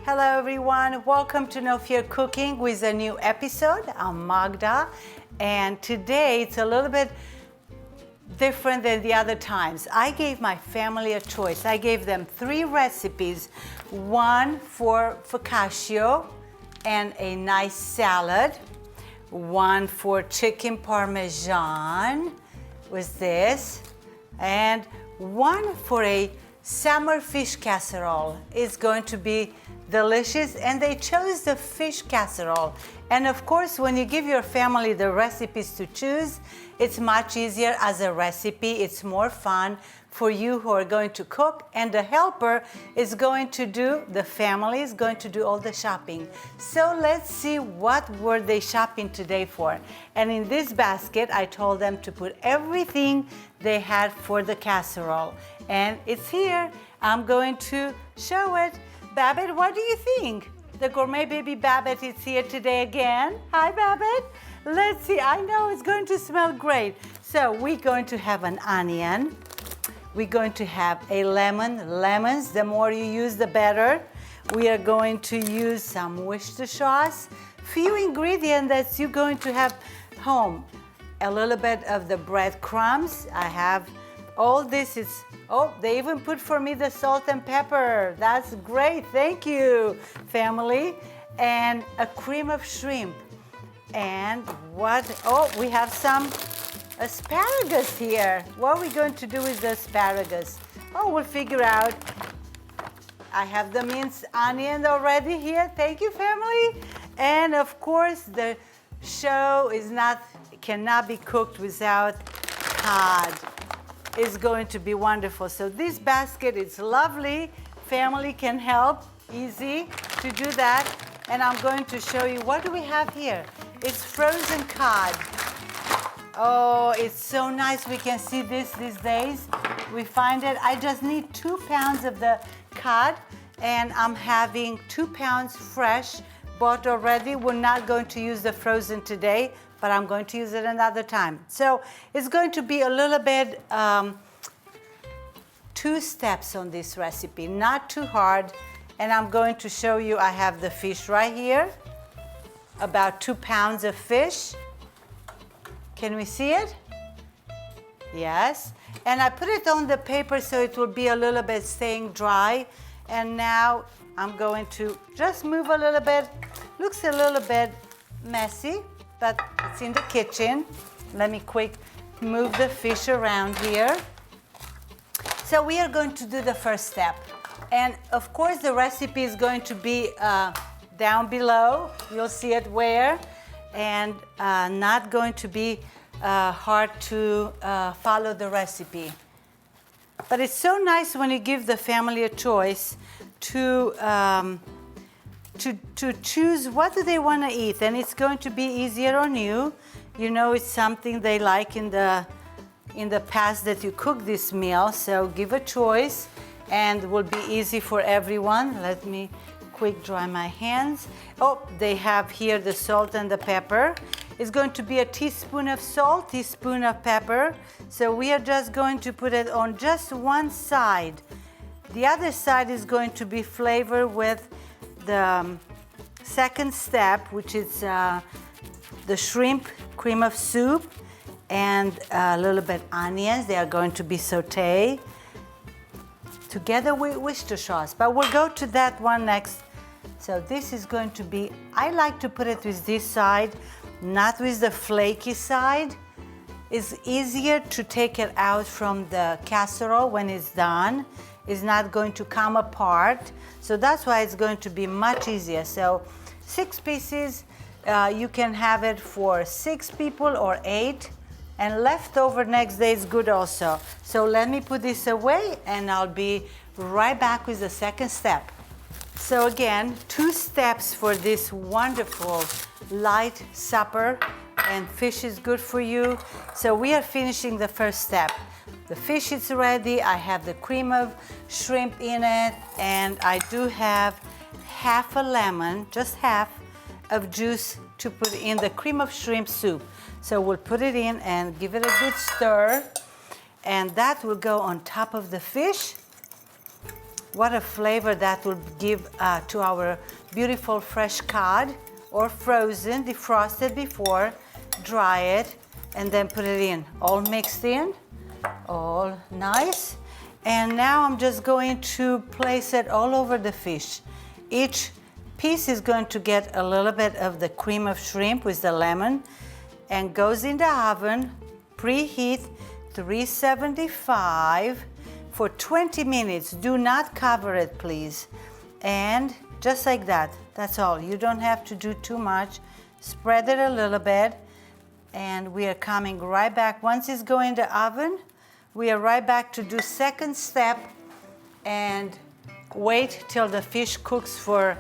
Hello everyone, welcome to No Fear Cooking with a new episode. I'm Magda, and today it's a little bit different than the other times. I gave my family a choice. I gave them 3 recipes, one for focaccia and a nice salad, one for chicken parmesan with this, and one for a summer fish casserole. It's going to be delicious, and they chose the fish casserole. And of course, when you give your family the recipes to choose, it's much easier as a recipe. It's more fun for you who are going to cook, and the helper is going to do, the family is going to do all the shopping. So let's see what were they shopping today for. And in this basket, I told them to put everything they had for the casserole. And it's here. I'm going to show it. Babette, what do you think? The gourmet baby Babette is here today again. Hi, Babette. Let's see. I know it's going to smell great. So we're going to have an onion. We're going to have a lemon. Lemons, the more you use, the better. We are going to use some Worcestershire sauce. Few ingredients that you're going to have home. A little bit of the breadcrumbs. I have all this is, oh, they even put for me the salt and pepper. That's great, thank you, family. And a cream of shrimp. And what, oh, we have some asparagus here. What are we going to do with the asparagus? Oh, we'll figure out. I have the minced onion already here. Thank you, family. And of course, the show cannot be cooked without cod. Is going to be wonderful. So this basket is lovely. Family can help, easy to do that. And I'm going to show you, what do we have here? It's frozen cod. Oh, it's so nice. We can see this these days. We find it. I just need 2 pounds of the cod, and I'm having 2 pounds fresh, bought already. We're not going to use the frozen today, but I'm going to use it another time. So it's going to be a little bit 2 steps on this recipe, not too hard. And I'm going to show you, I have the fish right here, about 2 pounds of fish. Can we see it? Yes. And I put it on the paper so it will be a little bit staying dry. And now I'm going to just move a little bit. Looks a little bit messy, but it's in the kitchen. Let me quick move the fish around here. So we are going to do the first step. And of course the recipe is going to be down below. You'll see it where, and not going to be hard to follow the recipe. But it's so nice when you give the family a choice to choose what do they want to eat, and it's going to be easier on you. You know, it's something they like in the past that you cook this meal, so give a choice and it will be easy for everyone. Let me quick dry my hands. Oh, they have here the salt and the pepper. It's going to be a teaspoon of salt, teaspoon of pepper. So we are just going to put it on just one side. The other side is going to be flavored with the second step, which is the shrimp cream of soup and a little bit onions. They are going to be sauteed together with Worcestershire sauce, but we'll go to that one next. So this is going to be, I like to put it with this side, not with the flaky side. It's easier to take it out from the casserole when it's done. It's not going to come apart. So that's why it's going to be much easier. So 6 pieces, you can have it for 6 people or 8. And leftover next day is good also. So let me put this away and I'll be right back with the second step. So again, 2 steps for this wonderful light supper, and fish is good for you. So we are finishing the first step. The fish is ready. I have the cream of shrimp in it, and I do have half a lemon, just half of juice to put in the cream of shrimp soup. So we'll put it in and give it a good stir, and that will go on top of the fish. What a flavor that will give to our beautiful fresh cod, or frozen, defrosted before, dry it, and then put it in. All mixed in, all nice. And now I'm just going to place it all over the fish. Each piece is going to get a little bit of the cream of shrimp with the lemon, and goes in the oven, preheat 375 for 20 minutes. Do not cover it, please. And just like that, that's all. You don't have to do too much. Spread it a little bit, and we are coming right back. Once it's going in the oven, we are right back to do second step and wait till the fish cooks for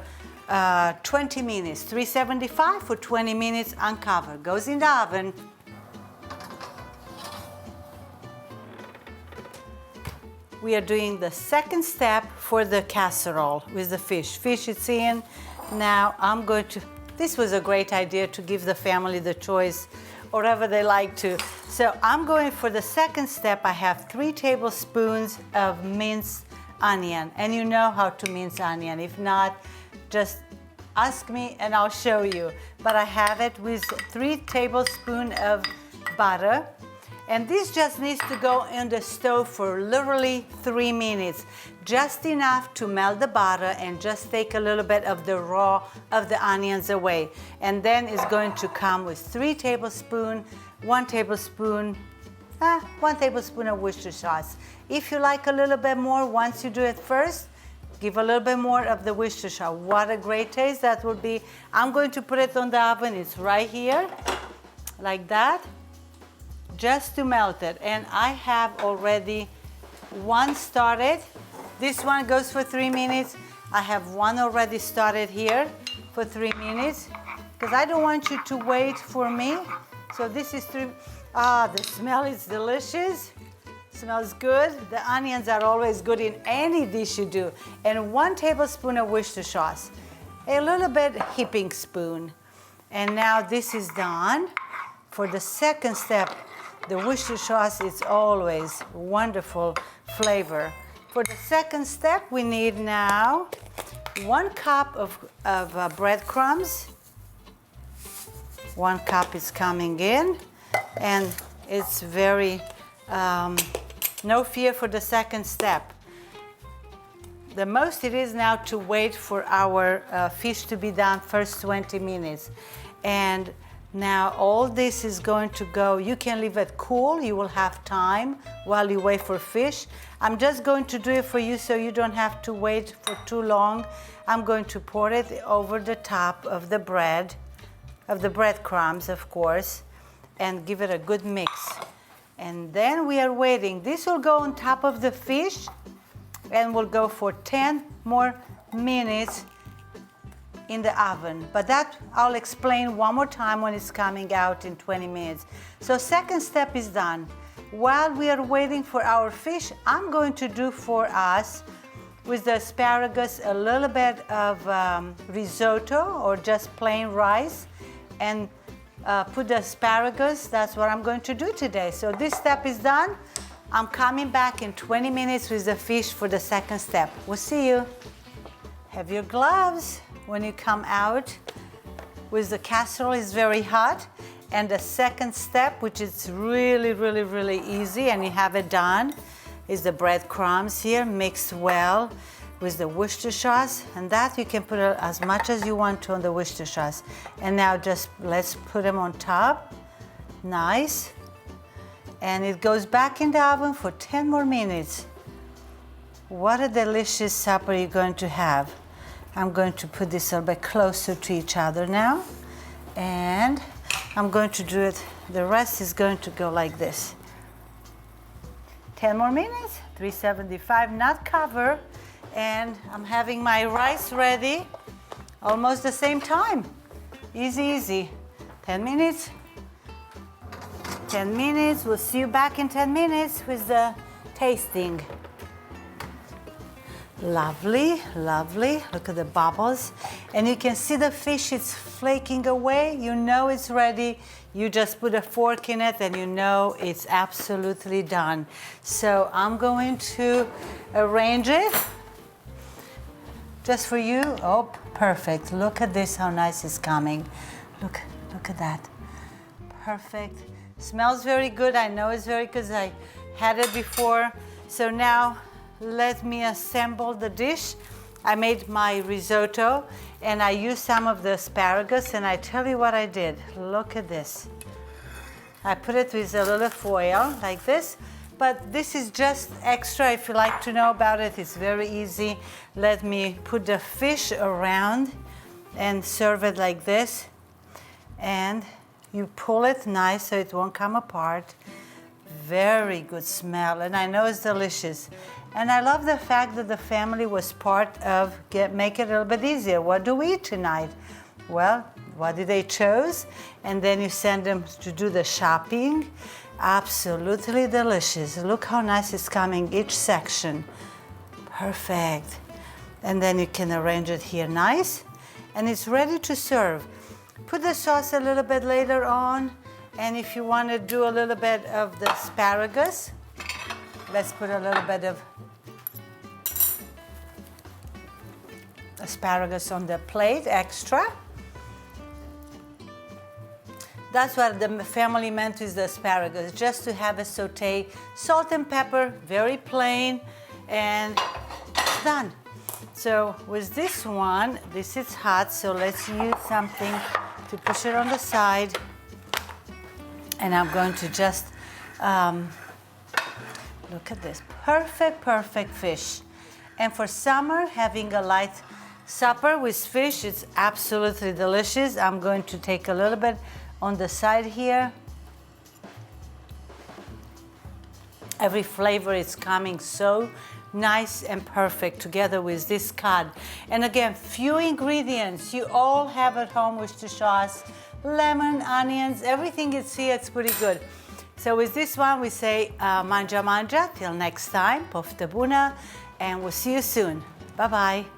20 minutes. 375 for 20 minutes, uncover. Goes in the oven. We are doing the second step for the casserole with the fish. Fish is in. Now I'm going to, this was a great idea to give the family the choice, whatever they like to. So I'm going for the second step. I have 3 tablespoons of minced onion, and you know how to mince onion. If not, just ask me and I'll show you. But I have it with 3 tablespoons of butter. And this just needs to go in the stove for literally 3 minutes. Just enough to melt the butter and just take a little bit of the raw of the onions away. And then it's going to come with 3 tablespoons, 1 tablespoon of Worcestershire sauce. If you like a little bit more, once you do it first, give a little bit more of the Worcestershire. What a great taste that will be. I'm going to put it on the oven. It's right here, like that, just to melt it. And I have already 1 started. This one goes for 3 minutes. I have 1 already started here for 3 minutes, because I don't want you to wait for me. So this is 3. The smell is delicious. Smells good. The onions are always good in any dish you do. And 1 tablespoon of Worcestershire sauce, a little bit heaping spoon. And now this is done. For the second step, the Worcestershire sauce is always wonderful flavor. For the second step, we need now 1 cup of breadcrumbs. 1 cup is coming in, and it's very, no fear for the second step. The most it is now to wait for our fish to be done first 20 minutes. And now all this is going to go, you can leave it cool, you will have time while you wait for fish. I'm just going to do it for you so you don't have to wait for too long. I'm going to pour it over the top of the bread, of the breadcrumbs, of course, and give it a good mix. And then we are waiting. This will go on top of the fish and will go for 10 more minutes in the oven. But that I'll explain one more time when it's coming out in 20 minutes. So second step is done. While we are waiting for our fish, I'm going to do for us with the asparagus a little bit of risotto or just plain rice, and put the asparagus. That's what I'm going to do today. So this step is done. I'm coming back in 20 minutes with the fish for the second step. We'll see you. Have your gloves when you come out. With the casserole, it's very hot. And the second step, which is really, really, really easy, and you have it done, is the breadcrumbs here mixed well with the Worcestershire sauce, and that you can put as much as you want to on the Worcestershire sauce. And now just let's put them on top. Nice. And it goes back in the oven for 10 more minutes. What a delicious supper you're going to have. I'm going to put this a little bit closer to each other now. And I'm going to do it, the rest is going to go like this. 10 more minutes, 375, not cover. And I'm having my rice ready, almost the same time. Easy, easy. 10 minutes. 10 minutes, we'll see you back in 10 minutes with the tasting. Lovely, lovely. Look at the bubbles. And you can see the fish, it's flaking away. You know it's ready. You just put a fork in it and you know it's absolutely done. So I'm going to arrange it just for you. Oh, perfect. Look at this, how nice it's coming. Look at that. Perfect. Smells very good. I know it's very good because I had it before. So now let me assemble the dish. I made my risotto and I used some of the asparagus, and I tell you what I did. Look at this. I put it with a little foil like this, but this is just extra. If you like to know about it, it's very easy. Let me put the fish around and serve it like this. And you pull it nice so it won't come apart. Very good smell, and I know it's delicious. And I love the fact that the family was part of make it a little bit easier. What do we eat tonight? Well, what did they choose? And then you send them to do the shopping. Absolutely delicious. Look how nice it's coming, each section. Perfect. And then you can arrange it here nice. And it's ready to serve. Put the sauce a little bit later on. And if you want to do a little bit of the asparagus, let's put a little bit of asparagus on the plate, extra. That's what the family meant with the asparagus, just to have it sauté, salt and pepper, very plain, and it's done. So with this one, this is hot, so let's use something to push it on the side. And I'm going to just, look at this, perfect fish. And for summer, having a light supper with fish, it's absolutely delicious. I'm going to take a little bit on the side here. Every flavor is coming so nice and perfect together with this cod. And again, few ingredients you all have at home with the sauce. Lemon, onions, everything is here, it's pretty good. So with this one, we say manja manja, till next time, pofta bună, and we'll see you soon. Bye-bye.